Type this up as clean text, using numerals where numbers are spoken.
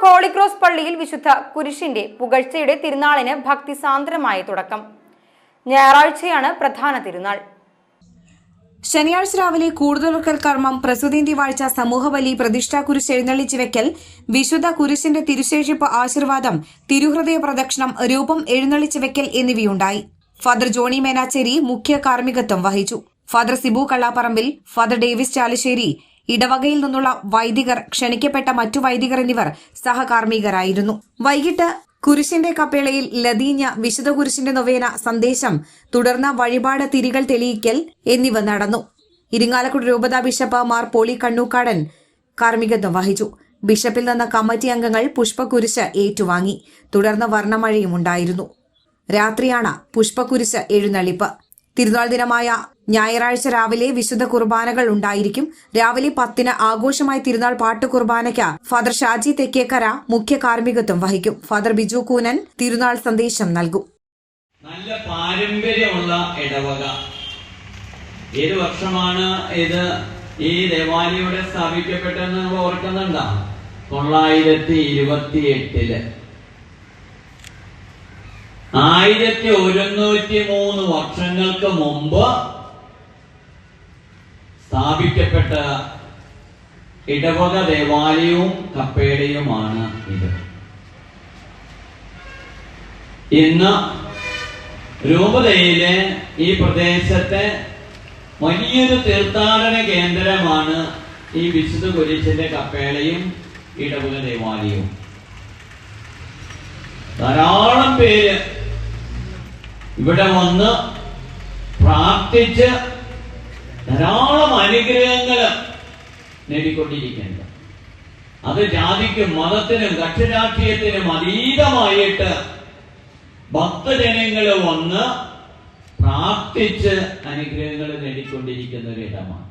Holy Cross പള്ളിയിൽ വിശുദ്ധ കുരിശിന്റെ പുകഴ്ചയുടെ തിരുനാളിന് ഭക്തിസാന്ദ്രമായ തുടക്കം. ഞായറാഴ്ചയാണ് പ്രധാന തിരുനാൾ. ശനിയാഴ്ച രാവിലെ കൂടുതലൊക്കൽ കർമ്മം, പ്രസുതീന്തി വാഴ്ച, സമൂഹബലി, പ്രതിഷ്ഠാ കുരിശ് എഴുന്നള്ളിച്ച് വെക്കൽ, വിശുദ്ധ കുരിശിന്റെ തിരുശേഷിപ്പ് ആശീർവാദം, തിരുഹൃദയ പ്രദക്ഷിണം, രൂപം എഴുന്നള്ളിച്ച് വെക്കൽ എന്നിവയുണ്ടായി. ഫാദർ ജോണി മേനാച്ചേരി മുഖ്യ കാർമ്മികത്വം വഹിച്ചു. Father Sibu Kallaparambil, father Davis Chalissery, ഇടവകയിൽ നിന്നുള്ള വൈദികർ, ക്ഷണിക്കപ്പെട്ട മറ്റു വൈദികർ എന്നിവർ സഹകാർമ്മികരായിരുന്നു. വൈകിട്ട് കുരിശിന്റെ കപ്പേളയിൽ ലതീഞ്ഞ, വിശുദ്ധ കുരിശിന്റെ നൊവേന, സന്ദേശം, തുടർന്ന് വഴിപാട്, തിരികൾ തെളിയിക്കൽ എന്നിവ നടന്നു. ഇരിങ്ങാലക്കുട രൂപതാ ബിഷപ്പ് മാർ പോളി കണ്ണൂക്കാടൻ കാർമ്മികത്വം വഹിച്ചു. ബിഷപ്പിൽ നിന്ന് കമ്മിറ്റി അംഗങ്ങൾ പുഷ്പക്കുരിശ് ഏറ്റുവാങ്ങി. തുടർന്ന് വർണ്ണമഴയും ഉണ്ടായിരുന്നു. രാത്രിയാണ് പുഷ്പക്കുരിശ് എഴുന്നള്ളിപ്പ്. തിരുനാൾ ദിനമായ ഞായറാഴ്ച രാവിലെ വിശുദ്ധ കുർബാനകൾ ഉണ്ടായിരിക്കും. രാവിലെ 10-ന് ആഘോഷമായി തിരുനാൾ പാട്ട് കുർബാനയ്ക്ക് ഫാദർ ഷാജി തെക്കേക്കര മുഖ്യ കാർമ്മികത്വം വഹിക്കും. ഫാദർ ബിജു കൂനൻ തിരുനാൾ സന്ദേശം നൽകും. നല്ല പാരമ്പര്യമുള്ള ഇടവക. ഏത് വർഷമാണ് ഇത് ഈ ദേവാലയം സ്ഥാപിക്കപ്പെട്ടതെന്ന് നമ്മൾ ഓർക്കുന്നുണ്ടോ? 928 1103 വർഷങ്ങൾക്ക് മുമ്പ് സ്ഥാപിക്കപ്പെട്ട ഇടവക ദേവാലയവും കപ്പേളയുമാണ് ഇത്. ഇന്ന് രൂപതയിലെ ഈ പ്രദേശത്തെ വലിയൊരു തീർത്ഥാടന കേന്ദ്രമാണ് ഈ വിശുദ്ധ കുരിശിന്റെ കപ്പേളയും ഇടവക ദേവാലയവും. ധാരാളം പേര് ഇവിടെ വന്ന് പ്രാർത്ഥിച്ച് ധാരാളം അനുഗ്രഹങ്ങൾ നേടിക്കൊണ്ടിരിക്കുന്നത്. അത് ജാതിക്കും മതത്തിനും കക്ഷിരാഷ്ട്രീയത്തിനും അതീതമായിട്ട് ഭക്തജനങ്ങൾ വന്ന് പ്രാർത്ഥിച്ച് അനുഗ്രഹങ്ങൾ നേടിക്കൊണ്ടിരിക്കുന്ന ഒരിടമാണ്.